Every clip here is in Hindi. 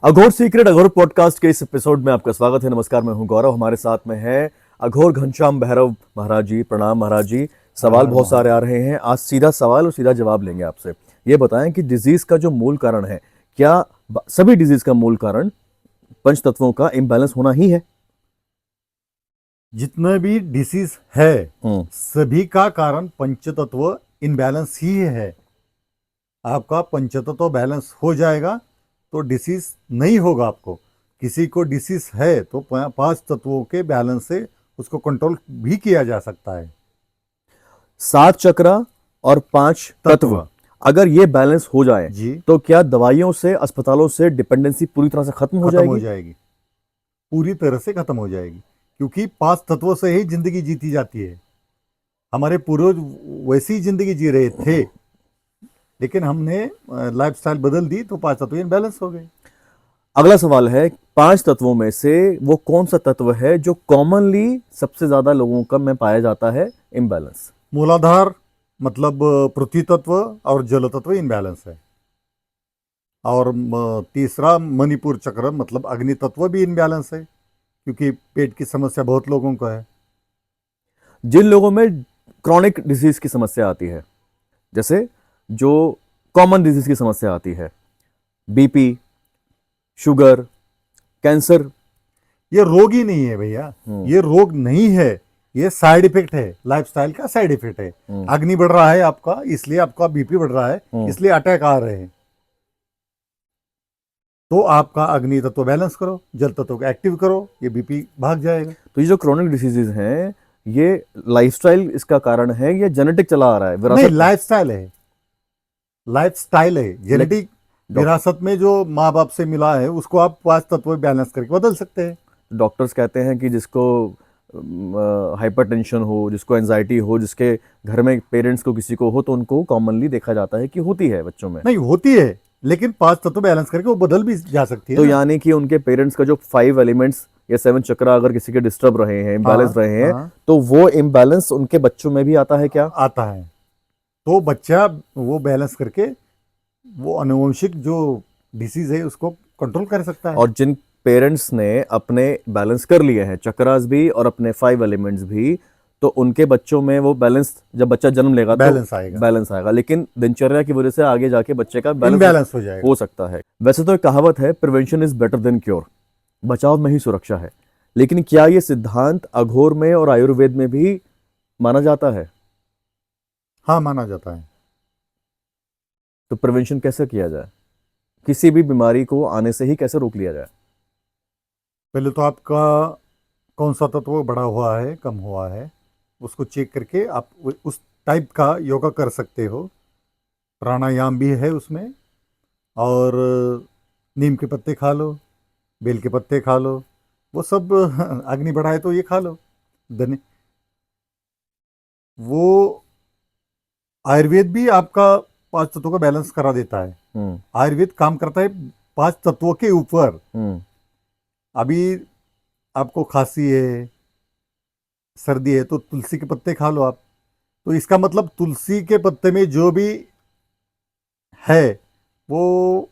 अघोर सीक्रेट अघोर पॉडकास्ट के इस एपिसोड में आपका स्वागत है। नमस्कार, मैं हूं गौरव। हमारे साथ में है अघोर घनश्याम भैरव महाराज जी। प्रणाम महाराज जी। सवाल बहुत सारे आ रहे हैं, आज सीधा सवाल और सीधा जवाब लेंगे आपसे। ये बताएं कि डिजीज का जो मूल कारण है, क्या सभी डिजीज का मूल कारण पंच तत्वों का इम्बैलेंस होना ही है? जितने भी डिसीज है सभी का कारण पंचतत्व इनबैलेंस ही है। आपका पंचतत्व बैलेंस हो जाएगा तो डिसीज नहीं होगा। आपको किसी को डिसीज है तो पांच तत्वों के बैलेंस से उसको कंट्रोल भी किया जा सकता है। 7 चक्र और 5 तत्व अगर ये बैलेंस हो जाए जी तो क्या दवाइयों से, अस्पतालों से डिपेंडेंसी पूरी तरह से खत्म हो जाएगी? पूरी तरह से खत्म हो जाएगी, क्योंकि पांच तत्वों से ही जिंदगी जीती जाती है। हमारे पूर्वज वैसी जिंदगी जी रहे थे, लेकिन हमने लाइफस्टाइल बदल दी तो पांच तत्व इनबैलेंस हो गए। अगला सवाल है, 5 तत्वों में से वो कौन सा तत्व है जो कॉमनली सबसे ज्यादा लोगों का में पाया जाता है इम्बैलेंस? मूलाधार मतलब पृथ्वी तत्व और जल तत्व इनबैलेंस है। और तीसरा मणिपुर चक्र मतलब अग्नि तत्व भी इनबैलेंस है, क्योंकि पेट की समस्या बहुत लोगों को है। जिन लोगों में क्रॉनिक डिजीज की समस्या आती है, जैसे जो कॉमन डिजीज की समस्या आती है, बीपी, शुगर, कैंसर, ये रोग ही नहीं है भैया, ये रोग नहीं है, ये साइड इफेक्ट है, लाइफस्टाइल का साइड इफेक्ट है। अग्नि बढ़ रहा है आपका, इसलिए आपका बीपी बढ़ रहा है, इसलिए अटैक आ रहे हैं। तो आपका अग्नि तत्व बैलेंस करो, जल तत्व को एक्टिव करो, ये बीपी भाग जाएगा। तो ये जो क्रॉनिक डिसीजेज हैं, ये लाइफस्टाइल इसका कारण है या जेनेटिक चला आ रहा है? नहीं, लाइफस्टाइल है, लाइफस्टाइल है। जेनेटिक विरासत में जो माँ बाप से मिला है उसको आप पांच तत्व बैलेंस करके बदल सकते हैं। डॉक्टर्स कहते हैं कि जिसको हाइपरटेंशन हो, जिसको एंजाइटी हो, जिसके घर में पेरेंट्स को किसी को हो, तो उनको कॉमनली देखा जाता है कि होती है बच्चों में। नहीं होती है, लेकिन पांच तत्व बैलेंस करके वो बदल भी जा सकती है। तो यानी कि उनके पेरेंट्स का जो 5 एलिमेंट्स या 7 चक्र अगर किसी के डिस्टर्ब रहे हैं, इम्बैलेंस रहे हैं, तो वो इम्बैलेंस उनके बच्चों में भी आता है क्या? आता है। तो बच्चा वो बैलेंस करके वो अनुवंशिक जो डिसीज है उसको कंट्रोल कर सकता है। और जिन पेरेंट्स ने अपने बैलेंस कर लिए हैं, चक्रास भी और अपने 5 एलिमेंट्स भी, तो उनके बच्चों में वो बैलेंस, जब बच्चा जन्म लेगा तो बैलेंस आएगा। लेकिन दिनचर्या की वजह से आगे जाके बच्चे का बैलेंस हो सकता है। वैसे तो एक कहावत है, prevention is better than cure, बचाव में ही सुरक्षा है। लेकिन क्या ये सिद्धांत अघोर में और आयुर्वेद में भी माना जाता है? हाँ, माना जाता है। तो प्रिवेंशन कैसे किया जाए? किसी भी बीमारी को आने से ही कैसे रोक लिया जाए? पहले तो आपका कौन सा तत्व बढ़ा हुआ है, कम हुआ है, उसको चेक करके आप उस टाइप का योगा कर सकते हो। प्राणायाम भी है उसमें, और नीम के पत्ते खा लो, बेल के पत्ते खा लो, वो सब अग्नि बढ़ाए तो ये खा लो। धन्य वो आयुर्वेद भी आपका पांच तत्वों का बैलेंस करा देता है। आयुर्वेद काम करता है पांच तत्वों के ऊपर। अभी आपको खांसी है, सर्दी है, तो तुलसी के पत्ते खा लो आप। तो इसका मतलब तुलसी के पत्ते में जो भी है वो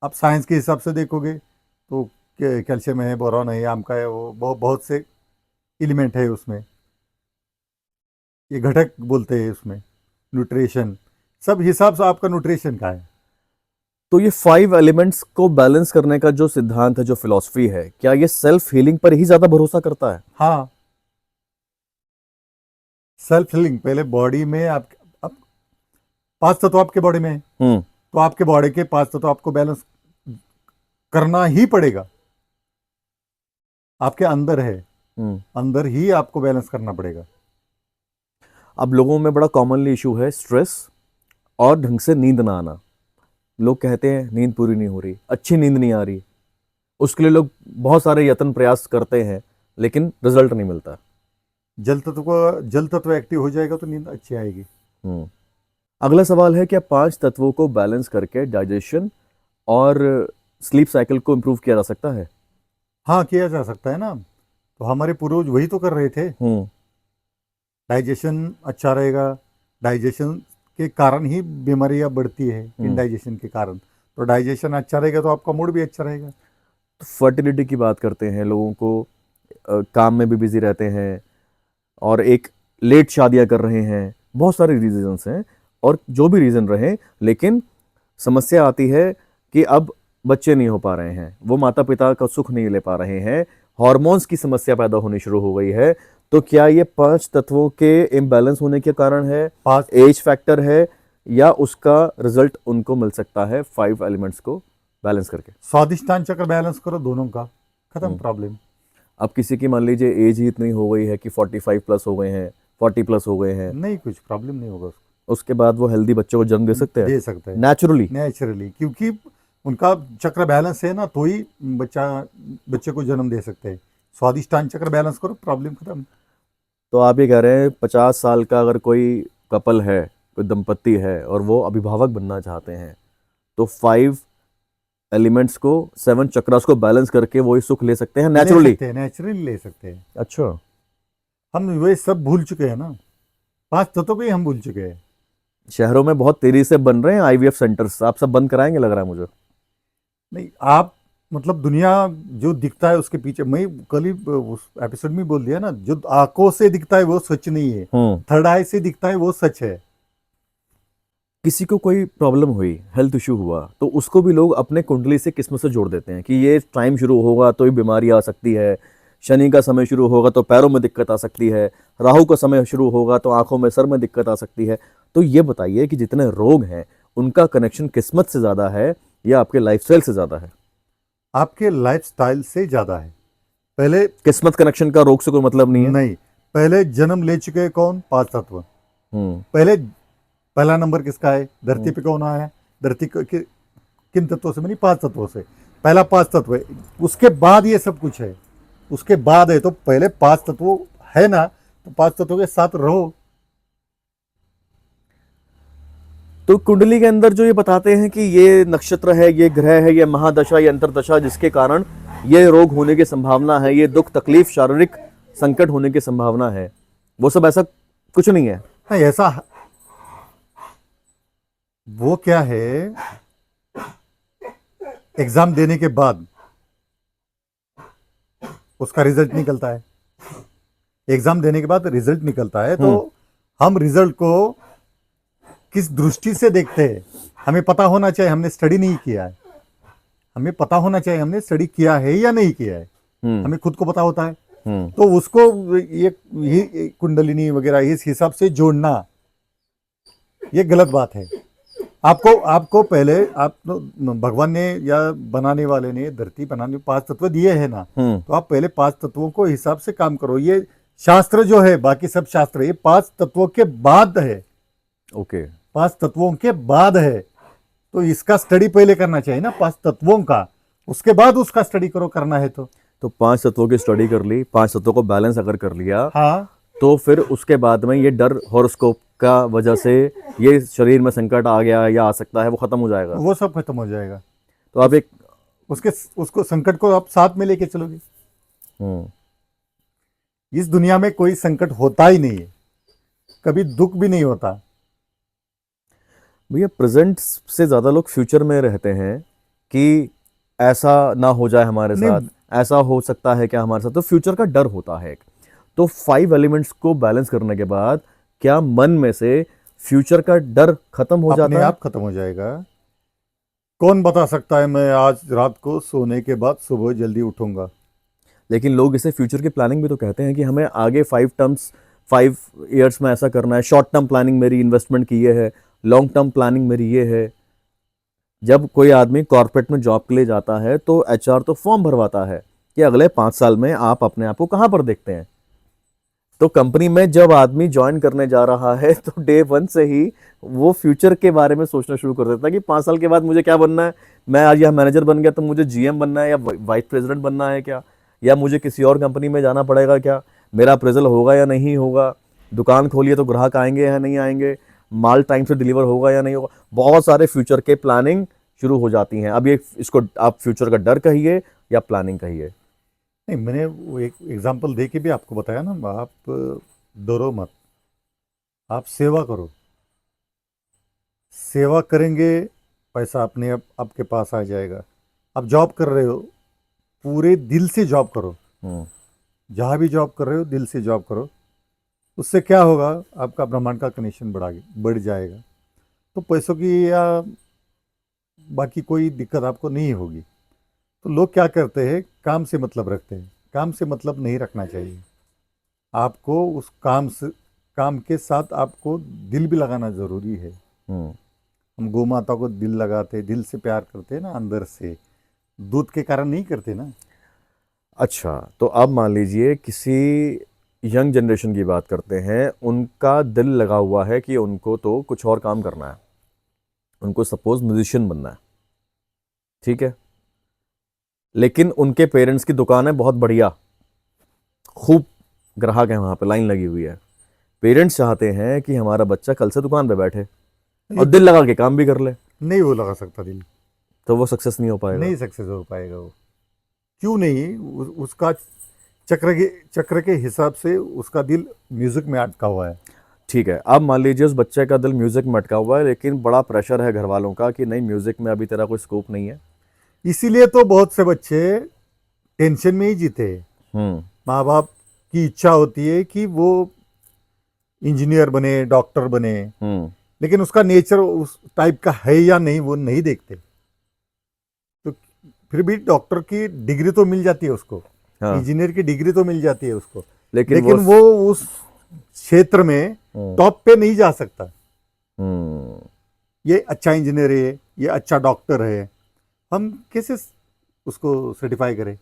आप साइंस के हिसाब से देखोगे तो कैल्शियम है, बोरॉन है, आम का है, वो बहुत से एलिमेंट है उसमें। ये घटक बोलते हैं उसमें, न्यूट्रिशन, सब हिसाब से आपका न्यूट्रिशन का है। तो ये 5 एलिमेंट्स को बैलेंस करने का जो सिद्धांत है, जो फिलॉसफी है, क्या ये सेल्फ हीलिंग पर ही ज्यादा भरोसा करता है? हाँ, सेल्फ हीलिंग। पहले बॉडी में आप पांच तत्व आपके बॉडी में है, तो आपके बॉडी के पांच तत्व आपको बैलेंस करना ही पड़ेगा। आपके अंदर है, अंदर ही आपको बैलेंस करना पड़ेगा। अब लोगों में बड़ा कॉमनली इशू है स्ट्रेस और ढंग से नींद ना आना। लोग कहते हैं नींद पूरी नहीं हो रही, अच्छी नींद नहीं आ रही। उसके लिए लोग बहुत सारे यत्न प्रयास करते हैं, लेकिन रिजल्ट नहीं मिलता। जल तत्व एक्टिव हो जाएगा तो नींद अच्छी आएगी। अगला सवाल है, क्या 5 तत्वों को बैलेंस करके डाइजेशन और स्लीप साइकिल को इंप्रूव किया जा सकता है? हाँ, किया जा सकता है ना। तो हमारे पूर्वज वही तो कर रहे थे। डाइजेशन अच्छा रहेगा, डाइजेशन के कारण ही बीमारियां बढ़ती है, इनडाइजेशन के कारण। तो डाइजेशन अच्छा रहेगा तो आपका मूड भी अच्छा रहेगा। तो फर्टिलिटी की बात करते हैं, लोगों को काम में भी बिजी रहते हैं और एक लेट शादियां कर रहे हैं, बहुत सारे रीजंस हैं, और जो भी रीज़न रहे, लेकिन समस्या आती है कि अब बच्चे नहीं हो पा रहे हैं, वो माता पिता का सुख नहीं ले पा रहे हैं, हार्मोन्स की समस्या पैदा होनी शुरू हो गई है। तो क्या ये 5 तत्वों के इम्बैलेंस होने के कारण है, एज फैक्टर है, या उसका रिजल्ट उनको मिल सकता है 5 एलिमेंट्स को बैलेंस करके? स्वादिष्टान चक्र बैलेंस करो दोनों का, खत्म प्रॉब्लम। अब किसी की मान लीजिए एज ही इतनी हो गई है कि 45 प्लस हो गए हैं, 40 प्लस हो गए हैं, नहीं, कुछ प्रॉब्लम नहीं होगा उसके बाद वो हेल्दी बच्चों को जन्म दे सकते हैं? दे सकते हैं नेचुरली, क्योंकि उनका चक्र बैलेंस है ना, तो ही बच्चे को जन्म दे सकते हैं। स्वादिष्टान चक्र बैलेंस करो, प्रॉब्लम खत्म। तो आप ये कह रहे हैं 50 साल का अगर कोई कपल है, कोई दंपत्ति है, और वो अभिभावक बनना चाहते हैं, तो 5 एलिमेंट्स को, 7 चक्रास को बैलेंस करके वो ही सुख ले सकते हैं नेचुरली ले सकते हैं। अच्छा, हम वे सब भूल चुके हैं ना, 5 तत्वों को ही हम भूल चुके हैं। शहरों में बहुत तेजी से बन रहे हैं आईवीएफ सेंटर्स, आप सब बंद कराएंगे लग रहा है मुझे। नहीं, आप मतलब दुनिया जो दिखता है उसके पीछे, मैं कल ही उस एपिसोड में बोल दिया ना, जो आंखों से दिखता है वो सच नहीं है, थर्ड आई से दिखता है वो सच है। किसी को कोई प्रॉब्लम हुई, हेल्थ इशू हुआ, तो उसको भी लोग अपने कुंडली से किस्मत से जोड़ देते हैं कि ये टाइम शुरू होगा तो ये बीमारी आ सकती है, शनि का समय शुरू होगा तो पैरों में दिक्कत आ सकती है, राहु का समय शुरू होगा तो आंखों में, सर में दिक्कत आ सकती है। तो ये बताइए कि जितने रोग हैं उनका कनेक्शन किस्मत से ज़्यादा है या आपके लाइफस्टाइल से ज़्यादा है? आपके लाइफस्टाइल से ज़्यादा है। पहले किस्मत कनेक्शन का रोग से कोई मतलब नहीं है। नहीं, पहले जन्म ले चुके हैं कौन? 5 तत्व। पहला नंबर किसका है? धरती पे कौन आया है? धरती किन तत्वों से? नहीं, 5 तत्वों से। पहला 5 तत्व है, उसके बाद ये सब कुछ है, उसके बाद है। तो पहले 5 तत्व है ना, तो 5 तत्वों के साथ रहो। तो कुंडली के अंदर जो ये बताते हैं कि ये नक्षत्र है, ये ग्रह है, ये महादशा, ये अंतरदशा, जिसके कारण ये रोग होने की संभावना है, ये दुख तकलीफ शारीरिक संकट होने की संभावना है, वो सब ऐसा कुछ नहीं है? नहीं, ऐसा वो क्या है, एग्जाम देने के बाद उसका रिजल्ट निकलता है। एग्जाम देने के बाद रिजल्ट निकलता है, तो हम रिजल्ट को किस दृष्टि से देखते हैं हमें पता होना चाहिए। हमने स्टडी नहीं किया है, हमें पता होना चाहिए हमने स्टडी किया है या नहीं किया है। हमें खुद को पता होता है, तो उसको ये कुंडलिनी वगैरह इस हिसाब से जोड़ना ये गलत बात है। आपको पहले आप भगवान ने या बनाने वाले ने, धरती बनाने 5 तत्व दिए हैं ना, तो आप पहले 5 तत्वों को हिसाब से काम करो। ये शास्त्र जो है, बाकी सब शास्त्र ये 5 तत्वों के बाद है। ओके, 5 तत्वों के बाद है, तो इसका स्टडी पहले करना चाहिए ना 5 तत्वों का, उसके बाद उसका स्टडी करो, करना है तो 5 तत्वों की स्टडी कर ली, 5 तत्वों को बैलेंस अगर कर लिया, हाँ, तो फिर उसके बाद में ये डर हॉरोस्कोप का वजह से ये शरीर में संकट आ गया या आ सकता है, वो खत्म हो जाएगा? वो सब खत्म हो जाएगा। तो आप एक उसको संकट को आप साथ में लेके चलोगे। इस दुनिया में कोई संकट होता ही नहीं है, कभी दुख भी नहीं होता। भैया, प्रेजेंट से ज्यादा लोग फ्यूचर में रहते हैं कि ऐसा ना हो जाए हमारे साथ, ऐसा हो सकता है क्या हमारे साथ, तो फ्यूचर का डर होता है। तो 5 एलिमेंट्स को बैलेंस करने के बाद क्या मन में से फ्यूचर का डर खत्म हो जाता है? अपने आप खत्म हो जाएगा। कौन बता सकता है मैं आज रात को सोने के बाद सुबह जल्दी उठूंगा? लेकिन लोग इसे फ्यूचर की प्लानिंग भी तो कहते हैं कि हमें आगे 5 ईयर्स में ऐसा करना है। शॉर्ट टर्म प्लानिंग मेरी इन्वेस्टमेंट की ये है, लॉन्ग टर्म प्लानिंग मेरी ये है। जब कोई आदमी कॉर्पोरेट में जॉब के लिए जाता है तो एचआर तो फॉर्म भरवाता है कि अगले 5 साल में आप अपने आप को कहाँ पर देखते हैं। तो कंपनी में जब आदमी ज्वाइन करने जा रहा है तो डे 1 से ही वो फ्यूचर के बारे में सोचना शुरू कर देता है कि 5 साल के बाद मुझे क्या बनना है। मैं आज यहाँ मैनेजर बन गया तो मुझे जीएम बनना है या वाइस प्रेसिडेंट बनना है क्या, या मुझे किसी और कंपनी में जाना पड़ेगा क्या, मेरा अप्रेजल होगा या नहीं होगा, दुकान खोलिए तो ग्राहक आएंगे या नहीं आएंगे, माल टाइम से डिलीवर होगा या नहीं होगा। बहुत सारे फ्यूचर के प्लानिंग शुरू हो जाती हैं। अब ये इसको आप फ्यूचर का डर कहिए या प्लानिंग कहिए। नहीं, मैंने वो एक एग्जांपल दे के भी आपको बताया ना, आप डरो मत, आप सेवा करो। सेवा करेंगे पैसा अपने आप आपके पास आ जाएगा। आप जॉब कर रहे हो, पूरे दिल से जॉब करो, जहाँ भी जॉब कर रहे हो दिल से जॉब करो। उससे क्या होगा, आपका ब्रह्मांड का कनेक्शन बढ़ जाएगा। तो पैसों की या बाकी कोई दिक्कत आपको नहीं होगी। तो लोग क्या करते हैं, काम से मतलब रखते हैं। काम से मतलब नहीं रखना चाहिए। आपको उस काम के साथ आपको दिल भी लगाना ज़रूरी है। हम गौ माता को दिल लगाते, दिल से प्यार करते हैं ना, अंदर से, दूध के कारण नहीं करते ना। अच्छा, तो अब मान लीजिए किसी यंग जनरेशन की बात करते हैं, उनका दिल लगा हुआ है कि उनको तो कुछ और काम करना है, उनको सपोज म्यूजिशियन बनना है, ठीक है, लेकिन उनके पेरेंट्स की दुकान है बहुत बढ़िया, खूब ग्राहक है, वहां पे लाइन लगी हुई है। पेरेंट्स चाहते हैं कि हमारा बच्चा कल से दुकान पे बैठे और दिल लगा के काम भी कर ले। नहीं वो लगा सकता दिल, तो वो सक्सेस नहीं हो पाएगा। नहीं सक्सेस हो पाएगा वो। क्यों नहीं? उसका चक्र के हिसाब से उसका दिल म्यूजिक में अटका हुआ है। ठीक है, अब मान लीजिए उस बच्चे का दिल म्यूजिक में अटका हुआ है, लेकिन बड़ा प्रेशर है घर वालों का कि नहीं म्यूजिक में अभी तेरा कोई स्कोप नहीं है। इसीलिए तो बहुत से बच्चे टेंशन में ही जीते हैं। माँ बाप की इच्छा होती है कि वो इंजीनियर बने, डॉक्टर बने, लेकिन उसका नेचर उस टाइप का है या नहीं वो नहीं देखते। तो फिर भी डॉक्टर की डिग्री तो मिल जाती है उसको, इंजीनियर की डिग्री तो मिल जाती है उसको, लेकिन वो उस क्षेत्र में टॉप पे नहीं जा सकता। ये अच्छा इंजीनियर है, ये अच्छा डॉक्टर है, हम कैसे उसको सर्टिफाई करें?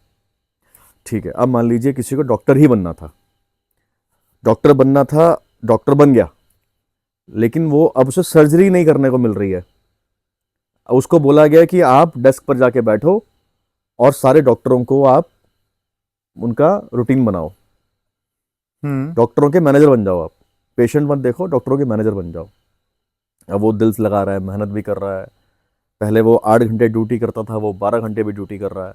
ठीक है, अब मान लीजिए किसी को डॉक्टर ही बनना था, डॉक्टर बनना था, डॉक्टर बन गया, लेकिन वो अब उसे सर्जरी नहीं करने को मिल रही है। उसको बोला गया कि आप डेस्क पर जाके बैठो और सारे डॉक्टरों को आप उनका रूटीन बनाओ, डॉक्टरों के मैनेजर बन जाओ, आप पेशेंट मत देखो, डॉक्टरों के मैनेजर बन जाओ। अब वो दिल से लगा रहा है, मेहनत भी कर रहा है, पहले वो 8 घंटे ड्यूटी करता था, वो 12 घंटे भी ड्यूटी कर रहा है,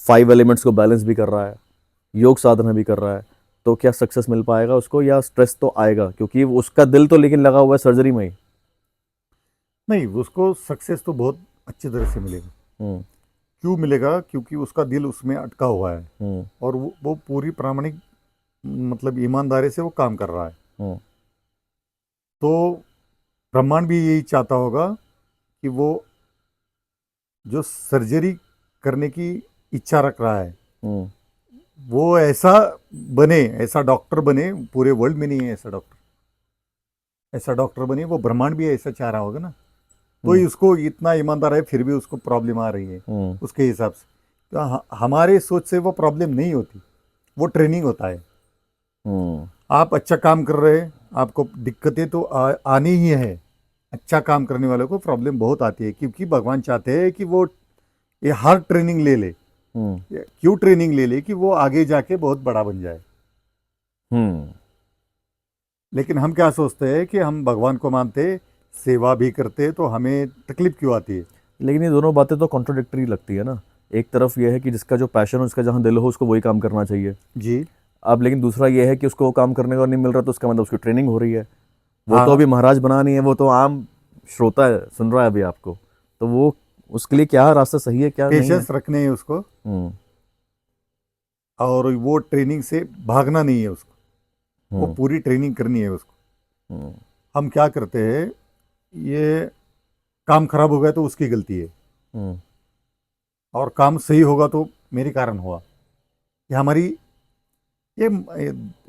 5 एलिमेंट्स को बैलेंस भी कर रहा है, योग साधना भी कर रहा है। तो क्या सक्सेस मिल पाएगा उसको, या स्ट्रेस तो आएगा, क्योंकि उसका दिल तो लेकिन लगा हुआ है सर्जरी में ही। नहीं, उसको सक्सेस तो बहुत अच्छी तरह से मिलेगा। क्यों मिलेगा? क्योंकि उसका दिल उसमें अटका हुआ है और वो पूरी प्रामाणिक मतलब ईमानदारी से वो काम कर रहा है। तो ब्रह्मांड भी यही चाहता होगा कि वो जो सर्जरी करने की इच्छा रख रहा है वो ऐसा बने, ऐसा डॉक्टर बने। पूरे वर्ल्ड में नहीं है ऐसा डॉक्टर, ऐसा डॉक्टर बने। वो ब्रह्मांड भी ऐसा चाह रहा होगा ना। तो उसको इतना ईमानदार है, फिर भी उसको प्रॉब्लम आ रही है उसके हिसाब से। तो हमारे सोच से वो प्रॉब्लम नहीं होती, वो ट्रेनिंग होता है। आप अच्छा काम कर रहे हैं, आपको दिक्कतें तो आनी ही है। अच्छा काम करने वालों को प्रॉब्लम बहुत आती है, क्योंकि भगवान चाहते हैं कि वो ये हर ट्रेनिंग ले ले। क्यों ट्रेनिंग ले ले? कि वो आगे जाके बहुत बड़ा बन जाए। लेकिन हम क्या सोचते हैं कि हम भगवान को मानते, सेवा भी करते, तो हमें तकलीफ क्यों आती है? लेकिन ये दोनों बातें तो कॉन्ट्रोडिक्टरी लगती है ना। एक तरफ ये है कि जिसका जो पैशन हो, उसका जहाँ दिल हो, उसको वही काम करना चाहिए जी। अब लेकिन दूसरा ये है कि उसको काम करने को नहीं मिल रहा, तो उसका मतलब उसकी ट्रेनिंग हो रही है। वो तो अभी महाराज बना नहीं है, वो तो आम श्रोता है, सुन रहा है अभी आपको। तो वो उसके लिए क्या रास्ता सही है, क्या पेशेंस रखने है उसको, और वो ट्रेनिंग से भागना नहीं है उसको, वो पूरी ट्रेनिंग करनी है उसको। हम क्या करते हैं, ये काम खराब हो गया तो उसकी गलती है, और काम सही होगा तो मेरे कारण हुआ। ये हमारी ये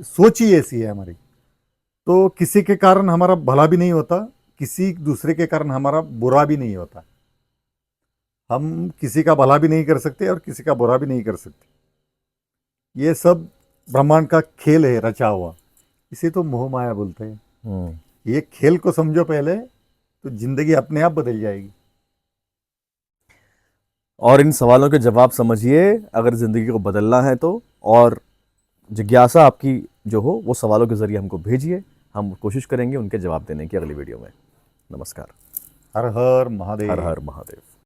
सोच ही ऐसी है हमारी। तो किसी के कारण हमारा भला भी नहीं होता, किसी दूसरे के कारण हमारा बुरा भी नहीं होता। हम किसी का भला भी नहीं कर सकते और किसी का बुरा भी नहीं कर सकते। ये सब ब्रह्मांड का खेल है, रचा हुआ। इसे तो मोह माया बोलते हैं। ये खेल को समझो पहले, तो जिंदगी अपने आप बदल जाएगी। और इन सवालों के जवाब समझिए अगर जिंदगी को बदलना है तो। और जिज्ञासा आपकी जो हो वो सवालों के जरिए हमको भेजिए, हम कोशिश करेंगे उनके जवाब देने की अगली वीडियो में। नमस्कार। हर हर महादेव। हर हर महादेव।